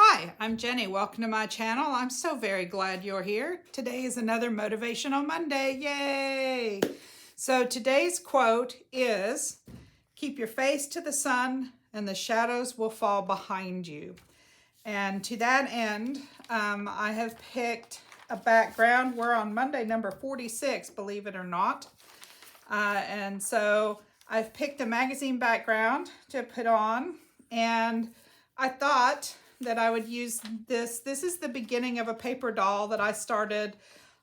Hi, I'm Jenny. Welcome to my channel. I'm so very glad you're here. Today is another Motivational Monday. Yay! So today's quote is, "Keep your face to the sun and the shadows will fall behind you." And to that end, I have picked a background. We're on Monday number 46, believe it or not. And so I've picked a magazine background to put on, and I thought that I would use this. This is the beginning of a paper doll that I started.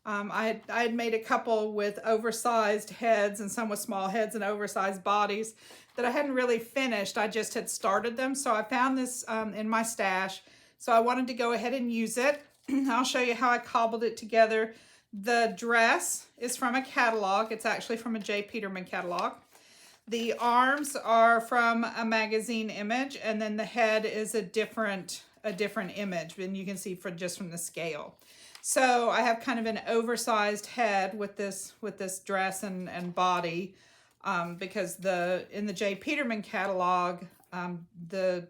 I had made a couple with oversized heads and some with small heads and oversized bodies that I hadn't really finished. I just had started them. So I found this in my stash. So I wanted to go ahead and use it. I'll show you how I cobbled it together. The dress is from a catalog. It's actually from a J. Peterman catalog. The arms are from a magazine image, and then the head is a different image, and you can see just from the scale. So I have kind of an oversized head with this dress and body, because in the J. Peterman catalog, the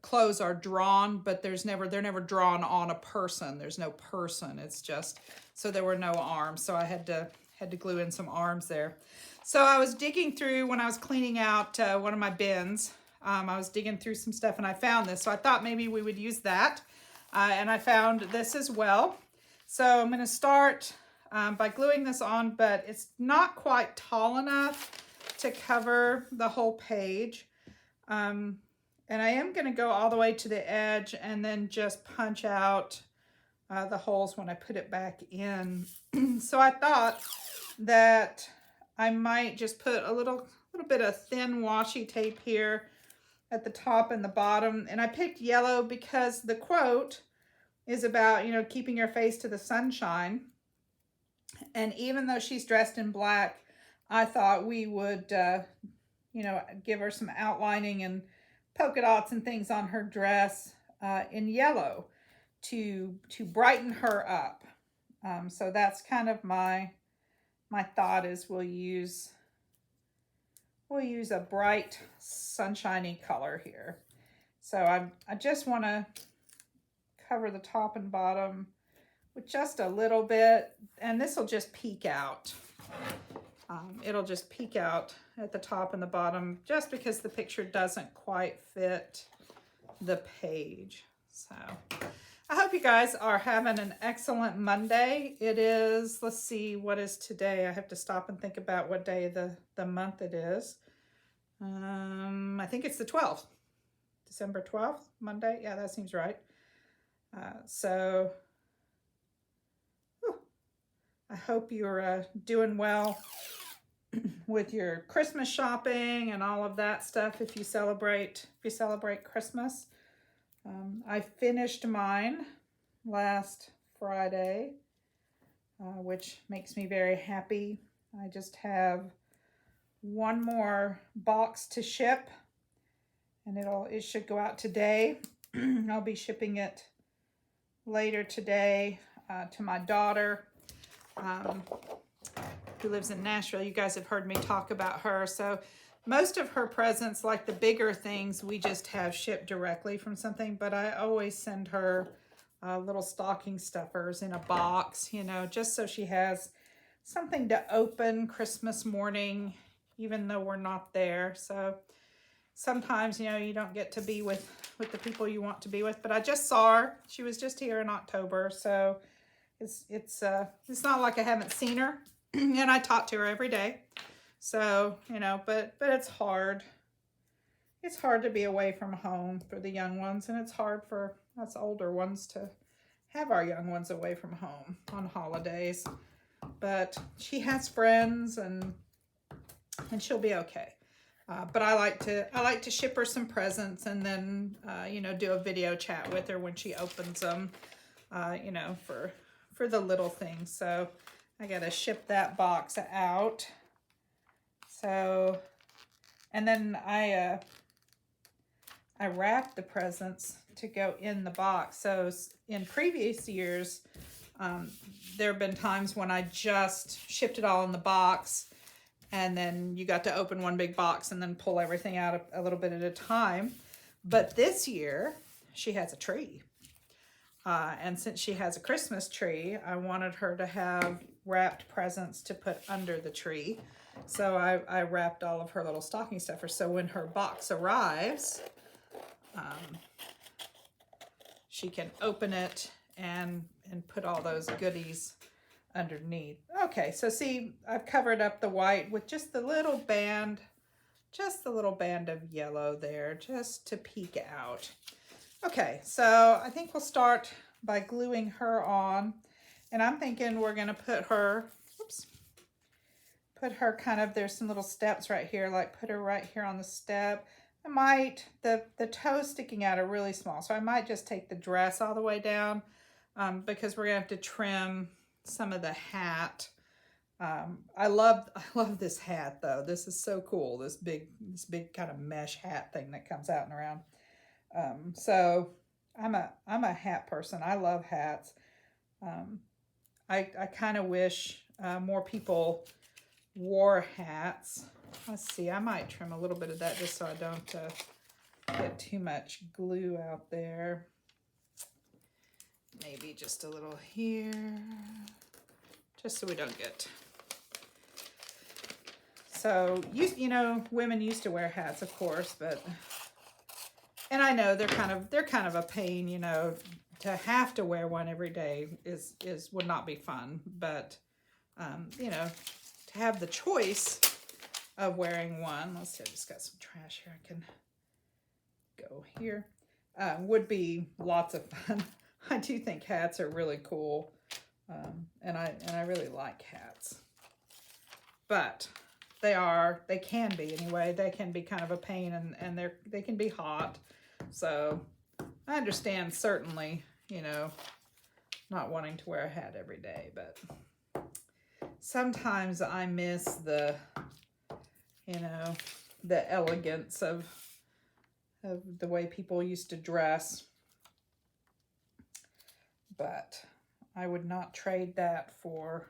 clothes are drawn, but they're never drawn on a person. There's no person. It's just, so there were no arms. So I had to glue in some arms there. So I was digging through when I was cleaning out one of my bins. I was digging through some stuff and I found this. So I thought maybe we would use that. And I found this as well. So I'm going to start by gluing this on, but it's not quite tall enough to cover the whole page. And I am going to go all the way to the edge and then just punch out the holes when I put it back in. So I thought that I might just put a little bit of thin washi tape here at the top and the bottom. And I picked yellow because the quote is about, keeping your face to the sunshine. And even though she's dressed in black, I thought we would, give her some outlining and polka dots and things on her dress in yellow to brighten her up. So that's kind of my thought is we'll use a bright sunshiny color here. So I just want to cover the top and bottom with just a little bit, and this will just peek out. It'll just peek out at the top and the bottom just because the picture doesn't quite fit the page. So I hope you guys are having an excellent Monday. It is, let's see, what is today? I have to stop and think about what day of the month it is. I think it's the 12th. December 12th, Monday. Yeah, that seems right. So I hope you're doing well with your Christmas shopping and all of that stuff if you celebrate Christmas. I finished mine last Friday, which makes me very happy. I just have one more box to ship, and it should go out today. I'll be shipping it later today to my daughter, who lives in Nashville. You guys have heard me talk about her. So most of her presents, like the bigger things, we just have shipped directly from something, but I always send her little stocking stuffers in a box, just so she has something to open Christmas morning, even though we're not there. So sometimes, you don't get to be with the people you want to be with, but I just saw her. She was just here in October, so it's not like I haven't seen her, and I talk to her every day. So, but it's hard. It's hard to be away from home for the young ones, and it's hard for us older ones to have our young ones away from home on holidays. But she has friends, and she'll be okay. But I like to ship her some presents, and then do a video chat with her when she opens them, for the little things. So I gotta ship that box out. So, and then I wrapped the presents to go in the box. So in previous years, there have been times when I just shipped it all in the box, and then you got to open one big box and then pull everything out a little bit at a time. But this year, she has a tree. And since she has a Christmas tree, I wanted her to have wrapped presents to put under the tree. So I wrapped all of her little stocking stuffers. So when her box arrives, she can open it and put all those goodies underneath. Okay, so see, I've covered up the white with just the little band of yellow there, just to peek out. Okay, so I think we'll start by gluing her on, and I'm thinking we're gonna put her, put her kind of, there's some little steps right here, like put her right here on the step. I might, the toes sticking out are really small, so I might just take the dress all the way down, because we're gonna have to trim some of the hat. I love this hat though. This is so cool. This big kind of mesh hat thing that comes out and around. So I'm a hat person. I love hats. I kind of wish more people wore hats. Let's see, I might trim a little bit of that just so I don't get too much glue out there. Maybe just a little here, just so we don't get. So you know, women used to wear hats, of course, but, and I know they're kind of a pain, you know, to have to wear one every day would not be fun, but you know, to have the choice of wearing one, let's see, I just got some trash here, I can go here, would be lots of fun. I do think hats are really cool, and I really like hats, but they can be anyway, they can be kind of a pain, and they can be hot, so I understand certainly, you know, not wanting to wear a hat every day, but sometimes I miss the, you know, the elegance of the way people used to dress. But I would not trade that for,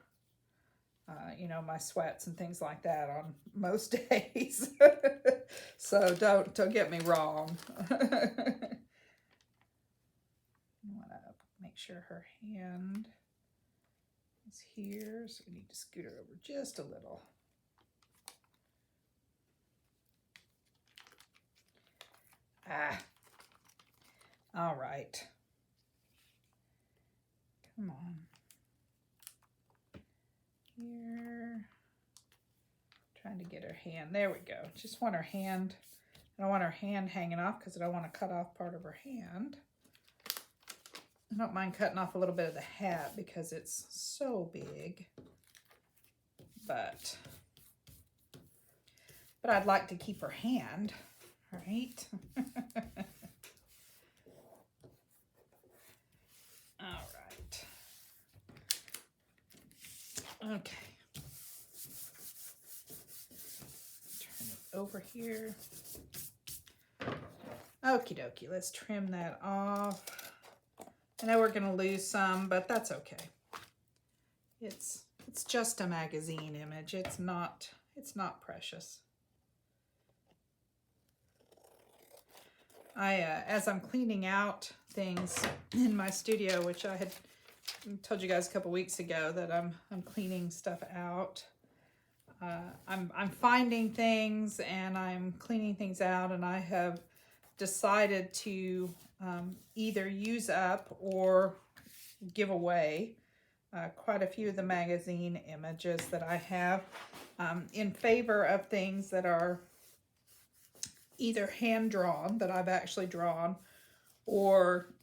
you know, my sweats and things like that on most days. So don't get me wrong. I want to make sure her hand is here, so we need to scoot her over just a little. All right. Come on. Here. Trying to get her hand. There we go. Just want her hand. I don't want her hand hanging off because I don't want to cut off part of her hand. I don't mind cutting off a little bit of the hat because it's so big. But I'd like to keep her hand, right? All right. Okay. Turn it over here. Okie dokie, let's trim that off. I know we're gonna lose some, but that's okay. It's just a magazine image. It's not precious. As I'm cleaning out things in my studio, which I had told you guys a couple weeks ago that I'm cleaning stuff out. I'm finding things and I'm cleaning things out, and I have decided to either use up or give away quite a few of the magazine images that I have in favor of things that are either hand-drawn, that I've actually drawn, or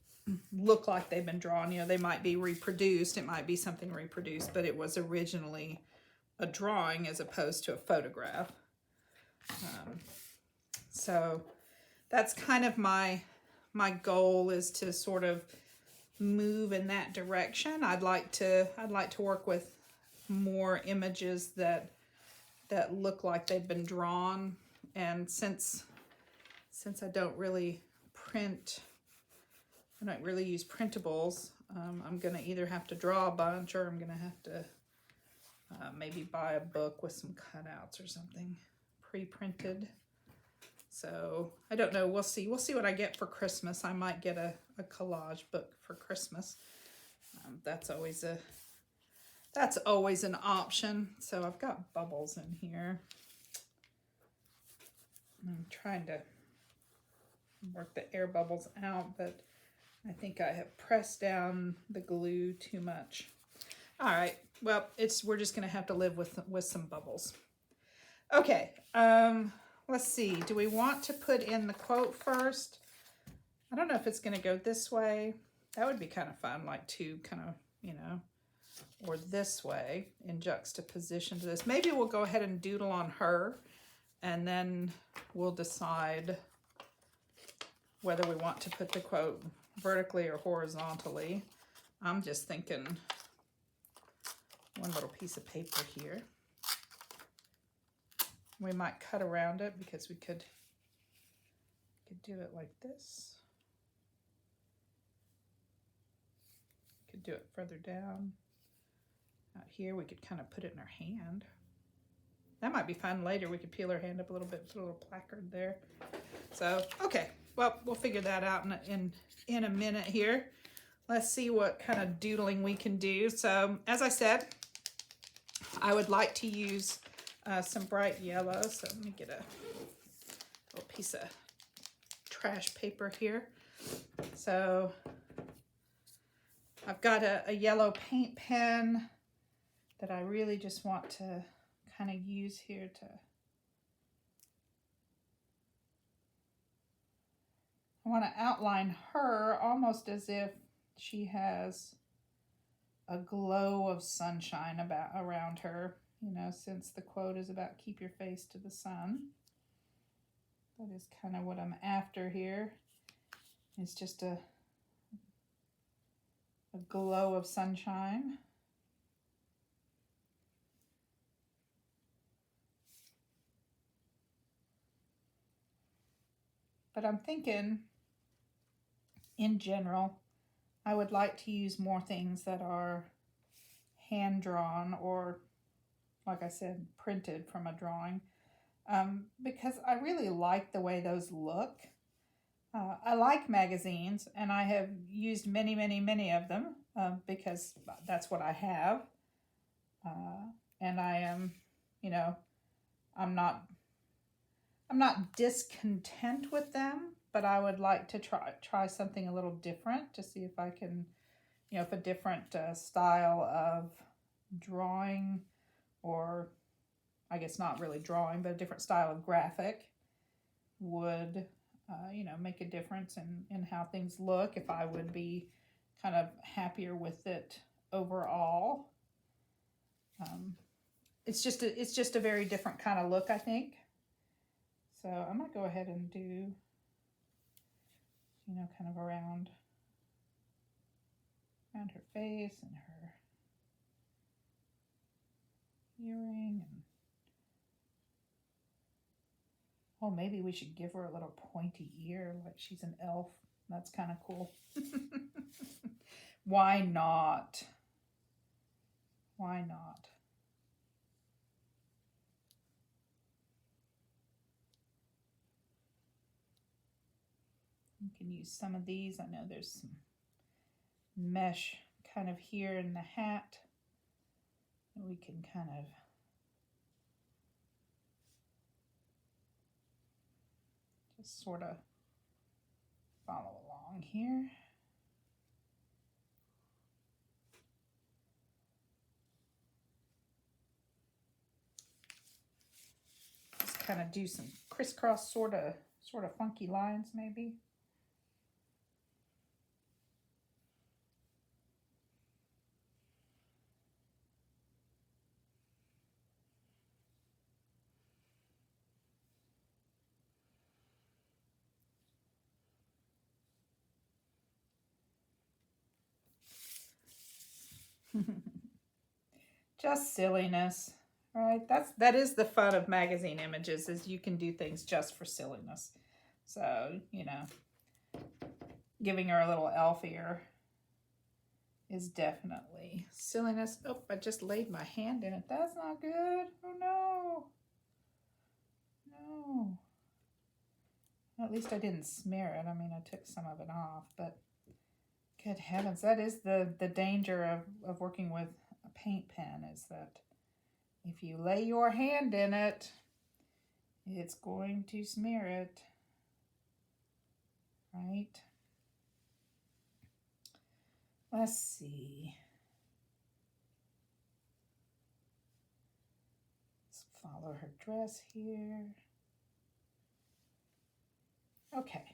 look like they've been drawn. You know, they might be reproduced. It might be something reproduced, but it was originally a drawing as opposed to a photograph. So that's kind of my goal, is to sort of move in that direction. I'd like to work with more images that look like they've been drawn, and since I don't really print, I don't really use printables, I'm gonna either have to draw a bunch, or I'm gonna have to maybe buy a book with some cutouts or something pre-printed. So I don't know. We'll see. We'll see what I get for Christmas. I might get a collage book for Christmas. That's always an option. So I've got bubbles in here. I'm trying to work the air bubbles out, but I think I have pressed down the glue too much. All right. Well, we're just going to have to live with some bubbles. Okay. Let's see. Do we want to put in the quote first? I don't know if it's going to go this way. That would be kind of fun, like two kind of, or this way in juxtaposition to this. Maybe we'll go ahead and doodle on her, and then we'll decide whether we want to put the quote vertically or horizontally. I'm just thinking one little piece of paper here. We might cut around it because we could do it like this. Could do it further down. Out here, we could kind of put it in our hand. That might be fun later. We could peel our hand up a little bit, put a little placard there. So, okay. Well, we'll figure that out in a minute here. Let's see what kind of doodling we can do. So, as I said, I would like to use some bright yellow. So let me get a little piece of trash paper here. So I've got a yellow paint pen that I really just want to kind of use here to, I want to outline her almost as if she has a glow of sunshine around her, since the quote is about keep your face to the sun. That is kind of what I'm after here. It's just a glow of sunshine. But I'm thinking, in general, I would like to use more things that are hand-drawn or, like I said, printed from a drawing, because I really like the way those look. I like magazines, and I have used many, many, many of them because that's what I have. And I am, I'm not discontent with them, but I would like to try something a little different to see if I can, if a different style of drawing, or I guess not really drawing, but a different style of graphic would, make a difference in how things look, if I would be kind of happier with it overall. It's just a very different kind of look, I think. So I'm going to go ahead and do, kind of around her face and her earring. And oh, maybe we should give her a little pointy ear like she's an elf. That's kind of cool. Why not? Why not? You can use some of these. I know there's some mesh kind of here in the hat. We can kind of just sort of follow along here. Just kind of do some crisscross sort of funky lines maybe. Just silliness, right? That is the fun of magazine images, is you can do things just for silliness. So, giving her a little elf ear is definitely silliness. Oh, I just laid my hand in it. That's not good. Oh no. No. At least I didn't smear it. I mean, I took some of it off, but good heavens, that is the danger of working with a paint pen, is that if you lay your hand in it, it's going to smear it, right? Let's see. Let's follow her dress here. Okay,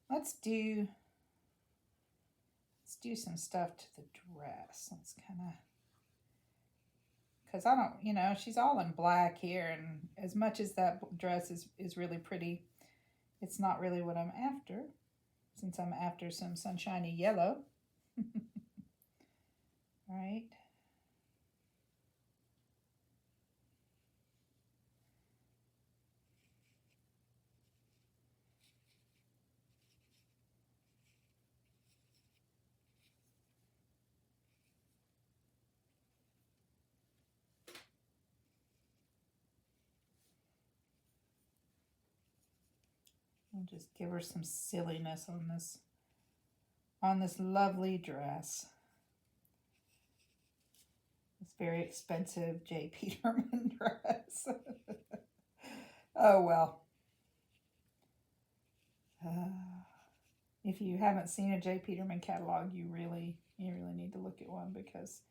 let's do some stuff to the dress. Let's kind of, because I don't, you know, she's all in black here, and as much as that dress is really pretty, it's not really what I'm after, since I'm after some sunshiny yellow. Right? I'll just give her some silliness on this lovely dress. This very expensive J. Peterman dress. Oh well. If you haven't seen a J. Peterman catalog, you really need to look at one, because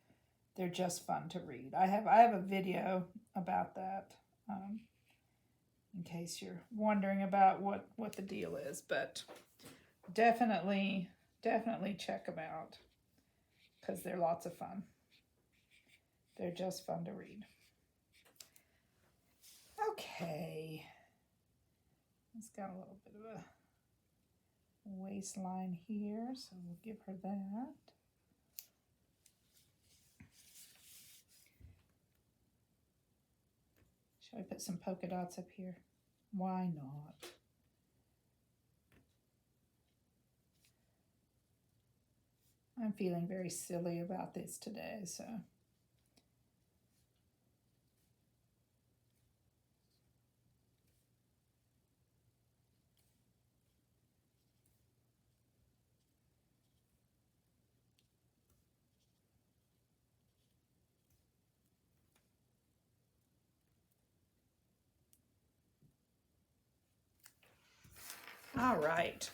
they're just fun to read. I have a video about that, in case you're wondering about what the deal is, but definitely check them out, because they're lots of fun. They're just fun to read. Okay. It's got a little bit of a waistline here, so we'll give her that. Should I put some polka dots up here? Why not? I'm feeling very silly about this today, so. All right.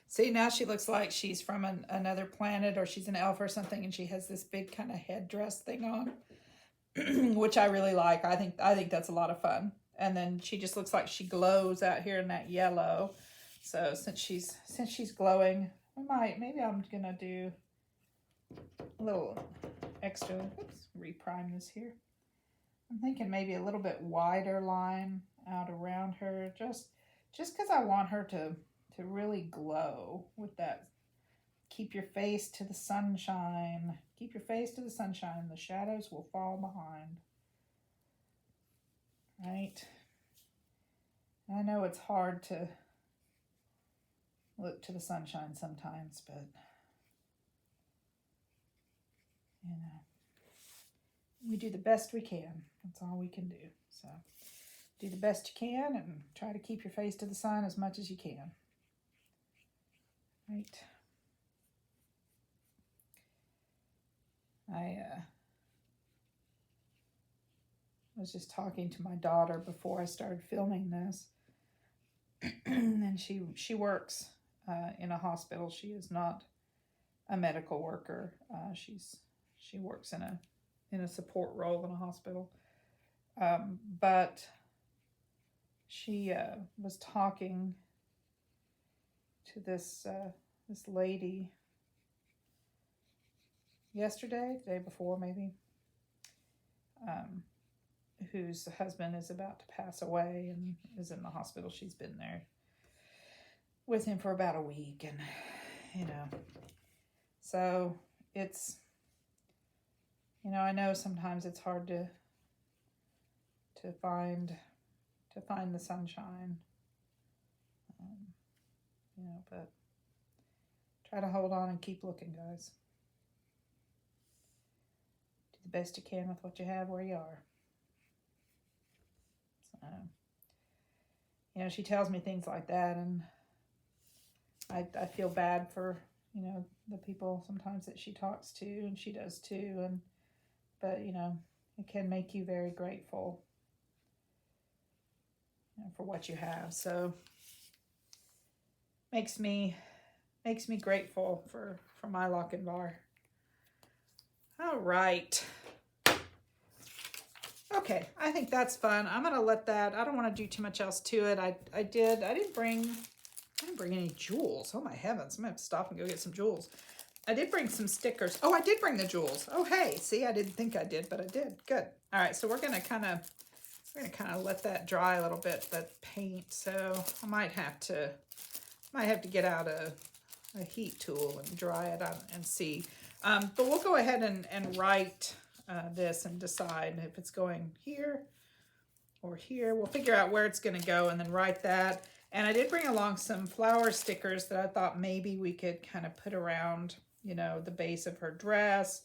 See, now she looks like she's from another planet, or she's an elf or something, and she has this big kind of headdress thing on, which I really like. I think that's a lot of fun. And then she just looks like she glows out here in that yellow. So since she's glowing, maybe I'm gonna do a little extra. Oops, reprime this here. I'm thinking maybe a little bit wider line out around her, just because I want her to really glow with that. Keep your face to the sunshine. Keep your face to the sunshine. The shadows will fall behind. Right? I know it's hard to look to the sunshine sometimes, but you know, we do the best we can. That's all we can do. So do the best you can and try to keep your face to the sun as much as you can. Right. I was just talking to my daughter before I started filming this, and she works in a hospital. She is not a medical worker. She works in a support role in a hospital, but she was talking to this lady yesterday, the day before maybe, whose husband is about to pass away and is in the hospital. She's been there with him for about a week, and you know, so it's, you know, I know sometimes it's hard to find the sunshine, you know, but try to hold on and keep looking, guys. Do the best you can with what you have where you are. So, you know, she tells me things like that, and I feel bad for, you know, the people sometimes that she talks to, and she does too, and but you know, it can make you very grateful, you know, for what you have. So makes me grateful for my Lochinvar. All right. Okay, I think that's fun. I'm gonna let that. I don't want to do too much else to it. I didn't bring any jewels. Oh my heavens! I'm gonna have to stop and go get some jewels. I did bring some stickers. Oh, I did bring the jewels. Oh hey, see, I didn't think I did, but I did. Good. All right, so we're gonna kind of let that dry a little bit, that paint. So I might have to get out a heat tool and dry it out and see. But we'll go ahead and write this and decide if it's going here or here. We'll figure out where it's going to go and then write that. And I did bring along some flower stickers that I thought maybe we could kind of put around, you know, the base of her dress,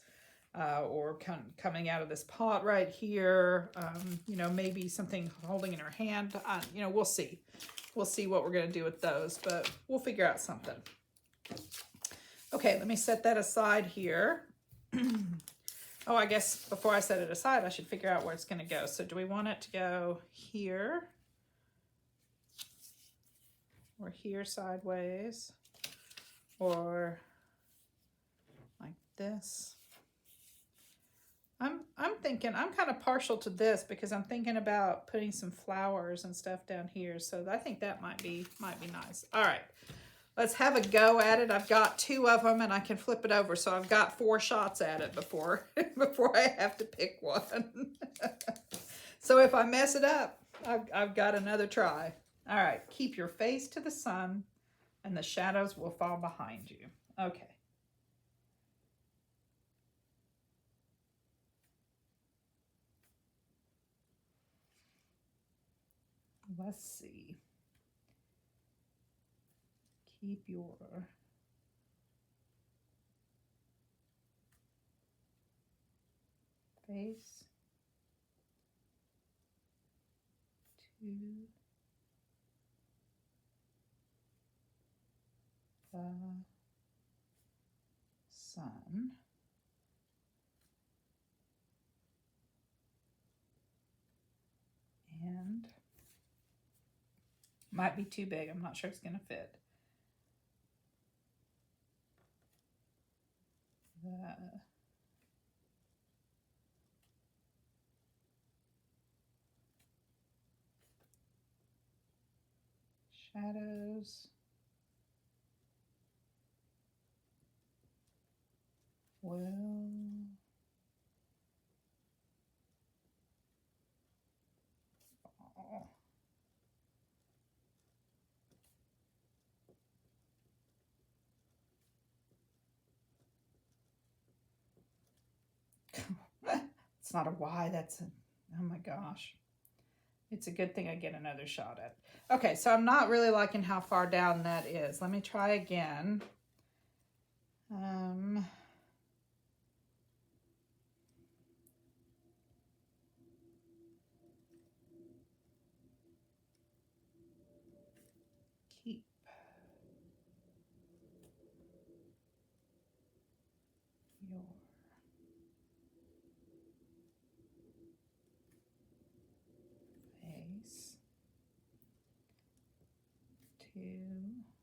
or coming out of this pot right here. You know, maybe something holding in her hand. You know, we'll see. We'll see what we're going to do with those, but we'll figure out something. Okay, let me set that aside here. Oh, I guess before I set it aside, I should figure out where it's going to go. So do we want it to go here? Or here sideways? Or like this? I'm thinking, I'm kind of partial to this because I'm thinking about putting some flowers and stuff down here. So I think that might be nice. All right. Let's have a go at it. I've got 2 of them and I can flip it over. So I've got 4 shots at it before I have to pick one. So if I mess it up, I've got another try. All right, keep your face to the sun and the shadows will fall behind you. Okay. Let's see. Keep your face to the sun. And might be too big. I'm not sure it's going to fit. The shadows will fall. It's not a Y, that's a, oh my gosh. It's a good thing I get another shot at. Okay, so I'm not really liking how far down that is. Let me try again. Keep your face to the sun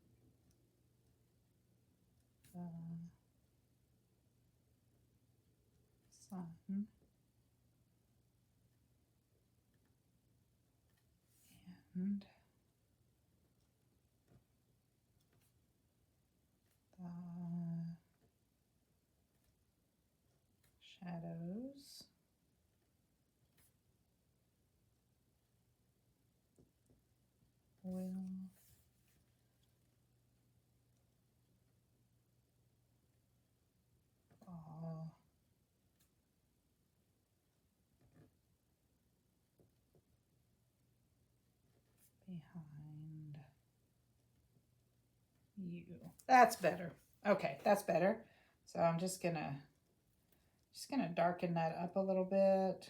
and the shadows will fall behind you. That's better. Okay, that's better. So I'm just gonna darken that up a little bit.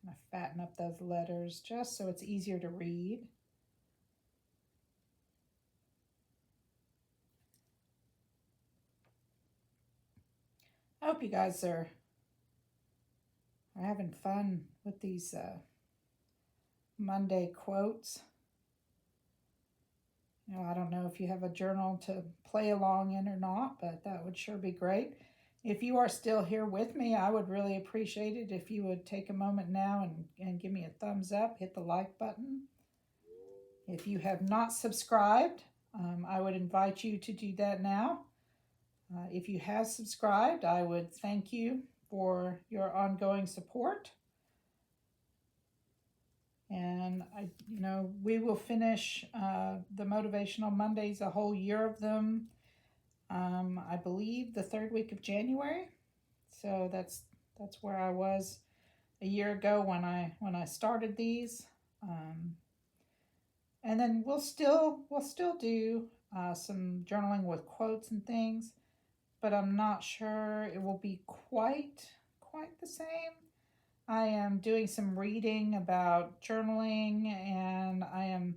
I fatten up those letters just so it's easier to read. I hope you guys are having fun with these Monday quotes. You know, I don't know if you have a journal to play along in or not, but that would sure be great. If you are still here with me, I would really appreciate it if you would take a moment now and give me a thumbs up, hit the like button. If you have not subscribed, I would invite you to do that now. If you have subscribed, I would thank you for your ongoing support. And we will finish the Motivational Mondays, a whole year of them. I believe the third week of January. So that's where I was a year ago when I started these. And then we'll still do some journaling with quotes and things, but I'm not sure it will be quite the same. I am doing some reading about journaling, and I am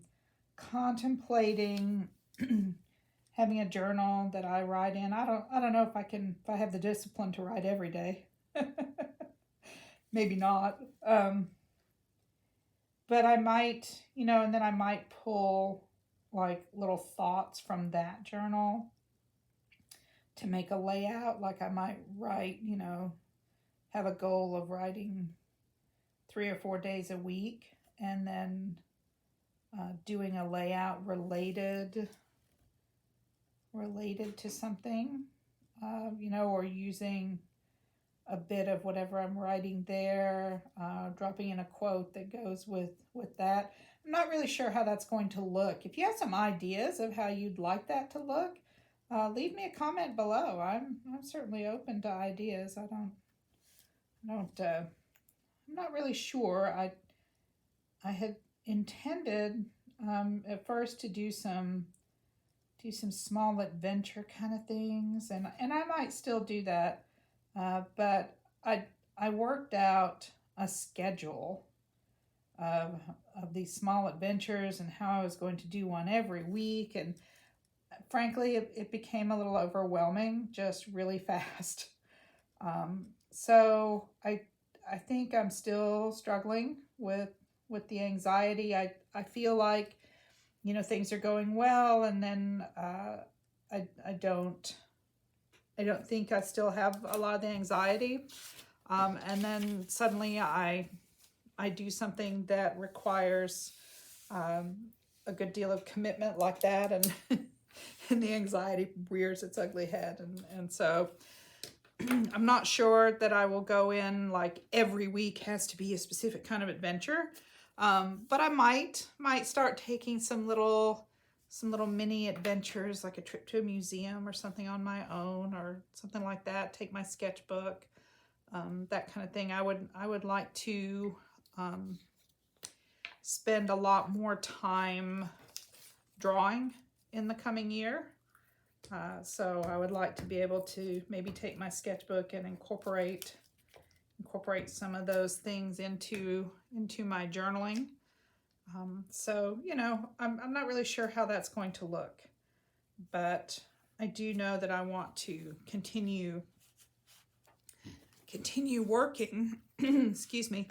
contemplating having a journal that I write in. I don't know if I have the discipline to write every day. Maybe not. But I might, and then I might pull like little thoughts from that journal to make a layout. Like I might write, have a goal of writing 3 or 4 days a week, and then doing a layout related to something, or using a bit of whatever I'm writing there, dropping in a quote that goes with that. I'm not really sure how that's going to look. If you have some ideas of how you'd like that to look, leave me a comment below. I'm certainly open to ideas. I'm not really sure. I had intended at first to do some small adventure kind of things, and I might still do that. But I worked out a schedule of these small adventures and how I was going to do one every week, and frankly, it became a little overwhelming just really fast. So I think I'm still struggling with the anxiety. I feel like things are going well, and then I don't think I still have a lot of the anxiety. And then suddenly I do something that requires a good deal of commitment like that, and and the anxiety rears its ugly head. And so I'm not sure that I will go in like every week has to be a specific kind of adventure. But I might start taking some little mini adventures, like a trip to a museum or something on my own, or something like that. Take my sketchbook, that kind of thing. I would like to spend a lot more time drawing in the coming year. So I would like to be able to maybe take my sketchbook and incorporate some of those things into my journaling. So, I'm not really sure how that's going to look, but I do know that I want to continue working, excuse me,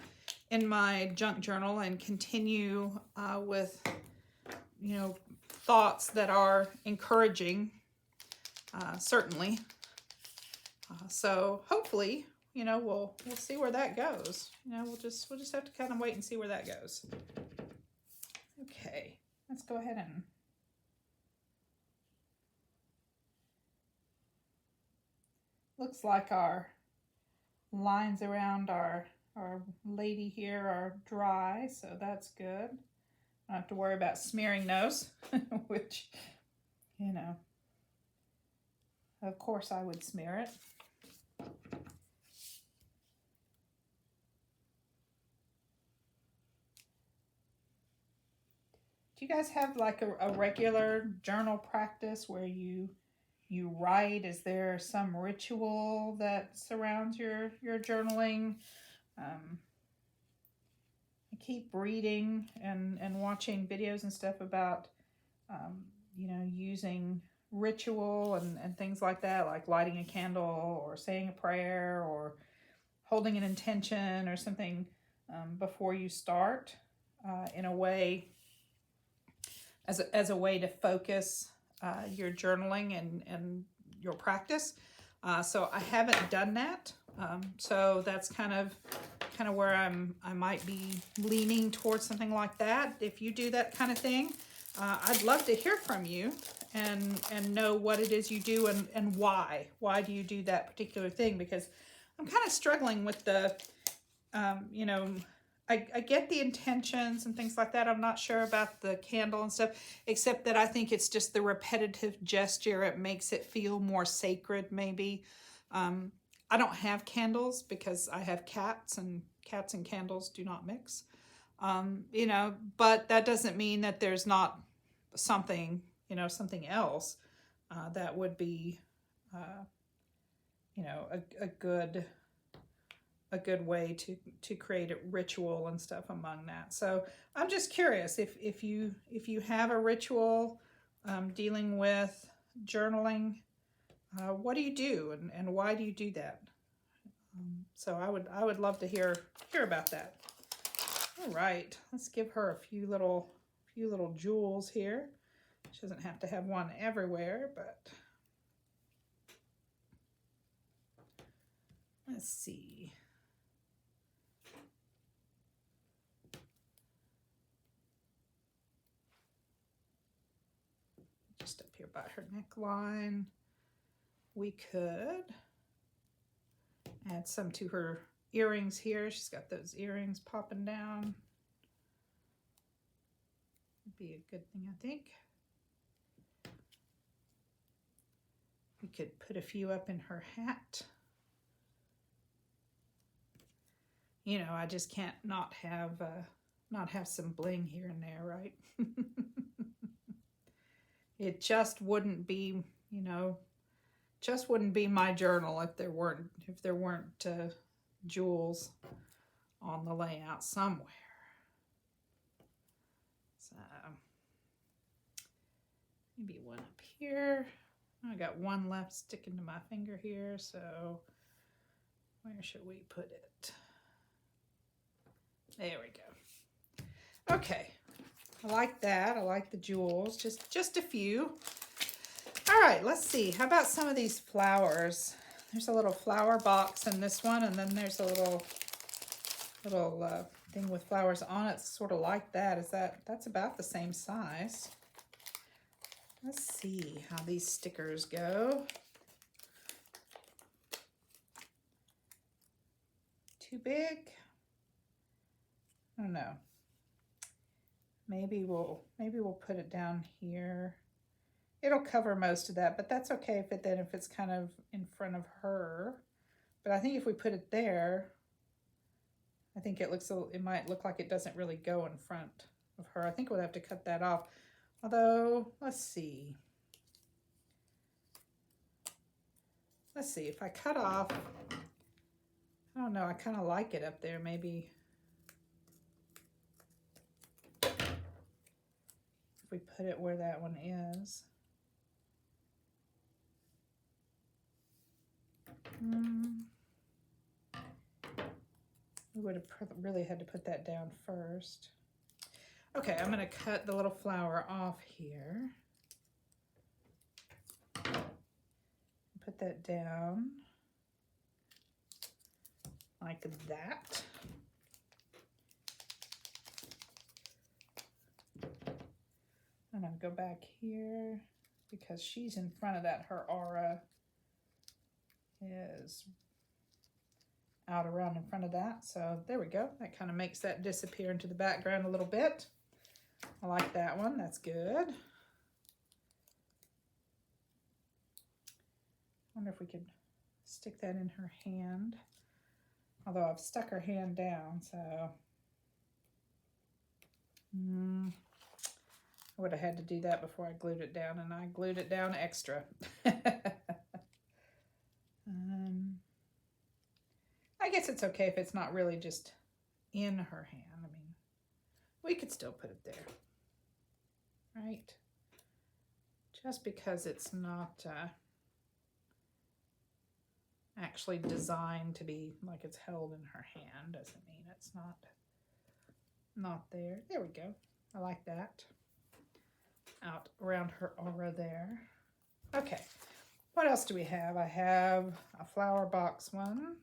in my junk journal, and continue with, thoughts that are encouraging, certainly. So hopefully, we'll see where that goes. We'll just have to kind of wait and see where that goes. Okay, let's go ahead and looks like our lines around our lady here are dry, so that's good. I don't have to worry about smearing those, which, of course I would smear it. Do you guys have like a regular journal practice where you write? Is there some ritual that surrounds your journaling? keep reading and watching videos and stuff about, you know, using ritual and things like that, like lighting a candle or saying a prayer or holding an intention or something before you start in a way, as a way to focus your journaling and your practice. So I haven't done that. So that's kind of where I might be leaning towards something like that. If you do that kind of thing, I'd love to hear from you and know what it is you do and why. Why do you do that particular thing? Because I'm kind of struggling with the, you know, I get the intentions and things like that. I'm not sure about the candle and stuff, except that I think it's just the repetitive gesture. It makes it feel more sacred, maybe. I don't have candles because I have cats, and cats and candles do not mix. You know, but that doesn't mean that there's not something, you know, something else that would be, you know, a good way to create a ritual and stuff among that. So I'm just curious if you have a ritual dealing with journaling, what do you do and why do you do that? So I would love to hear about that. All right, let's give her a few little jewels here. She doesn't have to have one everywhere, but let's see. Just up here by her neckline. We could add some to her earrings here. She's got those earrings popping down. Would be a good thing, I think. We could put a few up in her hat. You know, I just can't not have some bling here and there, right? It just wouldn't be, you know, just wouldn't be my journal if there weren't jewels on the layout somewhere. So maybe one up here. I got one left sticking to my finger here, so where should we put it? There we go. Okay, I like that. I like the jewels, just a few. All right, let's see. How about some of these flowers? There's a little flower box in this one, and then there's a little thing with flowers on it, sort of like that. That's about the same size. Let's see how these stickers go. Too big? I don't know. Maybe we'll put it down here. It'll cover most of that, but that's okay if it's kind of in front of her. But I think if we put it there, I think it might look like it doesn't really go in front of her. I think we'll have to cut that off. Although, let's see. Let's see, if I cut off, I don't know, I kind of like it up there, maybe. If we put it where that one is. We would have really had to put that down first. Okay, I'm going to cut the little flower off here. Put that down like that. And I'll go back here because she's in front of that. Her aura is out around in front of that. So there we go. That kind of makes that disappear into the background a little bit. I like that one. That's good. I wonder if we could stick that in her hand. Although I've stuck her hand down, so I would have had to do that before I glued it down, and I glued it down extra. I guess it's okay if it's not really just in her hand. I mean, We could still put it there, right? Just because it's not actually designed to be like it's held in her hand doesn't mean it's not there. There we go. I like that. Out around her aura there. Okay, what else do we have? I have a flower box one.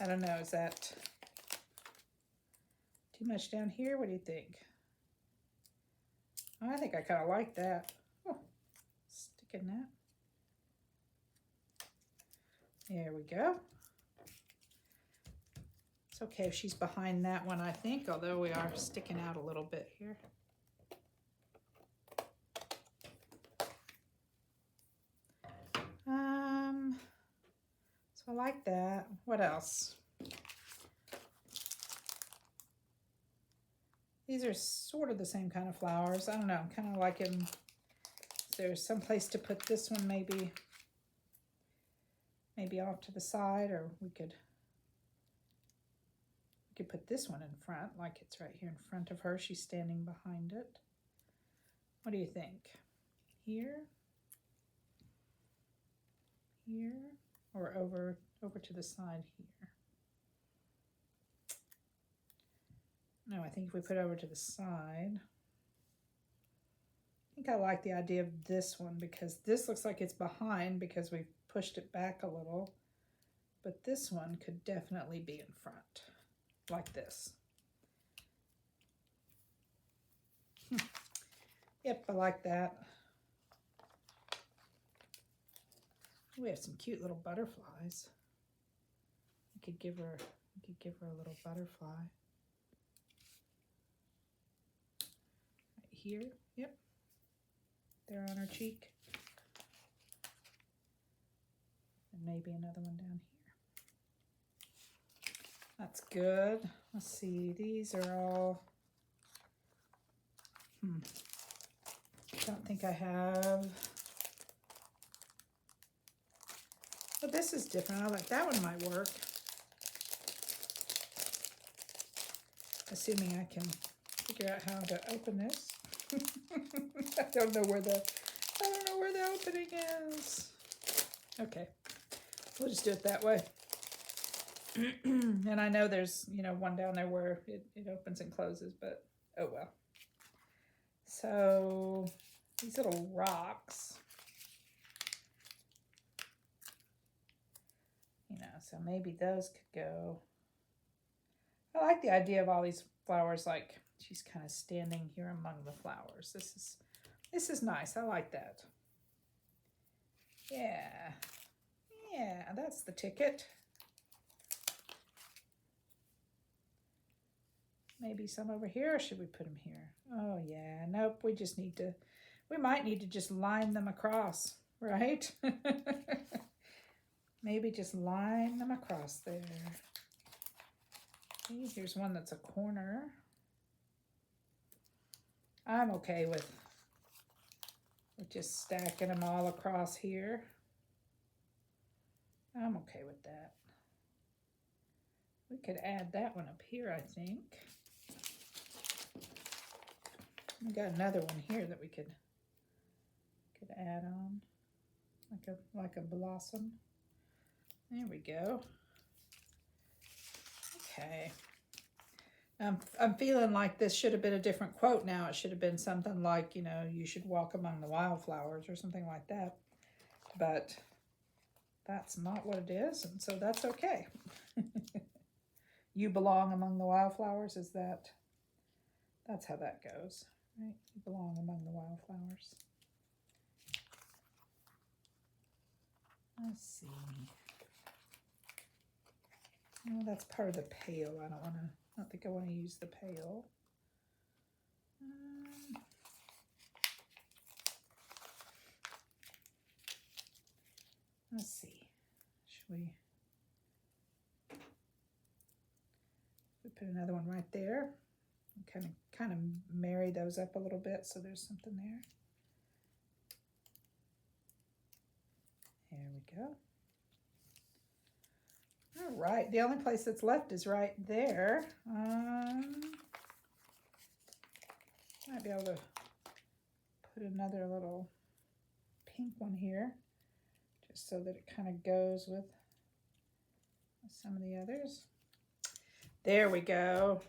I don't know, is that too much down here? What do you think? Oh, I think I kind of like that. Oh, stick in that. There we go. It's okay if she's behind that one, I think, although we are sticking out a little bit here. So I like that. What else? These are sort of the same kind of flowers. I don't know, I'm kind of liking, is there some place to put this one maybe off to the side, or we could put this one in front, like it's right here in front of her. She's standing behind it. What do you think? Here? Here? Or over to the side here? No, I think if we put it over to the side, I think I like the idea of this one because this looks like it's behind because we've pushed it back a little, but this one could definitely be in front, like this. Yep, I like that. We have some cute little butterflies. We could give her a little butterfly. Right here, yep. There on her cheek. And maybe another one down here. That's good. Let's see, these are all, don't think I have. But this is different. I like that one might work. Assuming I can figure out how to open this. I don't know where the opening is. Okay. We'll just do it that way. And I know there's, one down there where it opens and closes, but oh well. So these little rocks, so maybe those could go. I like the idea of all these flowers, like she's kind of standing here among the flowers. This is nice. I like that. Yeah, that's the ticket. Maybe some over here, or should we put them here? Oh yeah, nope, we might need to just line them across, right? Maybe just line them across there. Okay, here's one that's a corner. I'm okay with just stacking them all across here. I'm okay with that. We could add that one up here, I think. We got another one here that we could add on, like a blossom. There we go. Okay. I'm feeling like this should have been a different quote now. It should have been something like, you should walk among the wildflowers or something like that. But that's not what it is, and so that's okay. You belong among the wildflowers, that's how that goes, right? You belong among the wildflowers. Let's see. Oh, that's part of the pail. I don't think I want to use the pail. Let's see. Should we put another one right there? And kind of marry those up a little bit so there's something there. There we go. All right, the only place that's left is right there. Might be able to put another little pink one here, just so that it kind of goes with some of the others. There we go.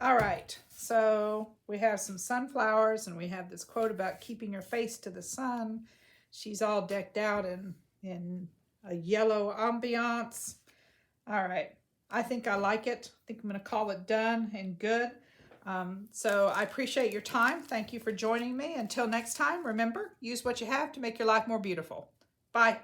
All right, so we have some sunflowers and we have this quote about keeping your face to the sun. She's all decked out in a yellow ambiance. All right, I think I like it. I think I'm going to call it done and good. So I appreciate your time. Thank you for joining me. Until next time, remember, use what you have to make your life more beautiful. Bye.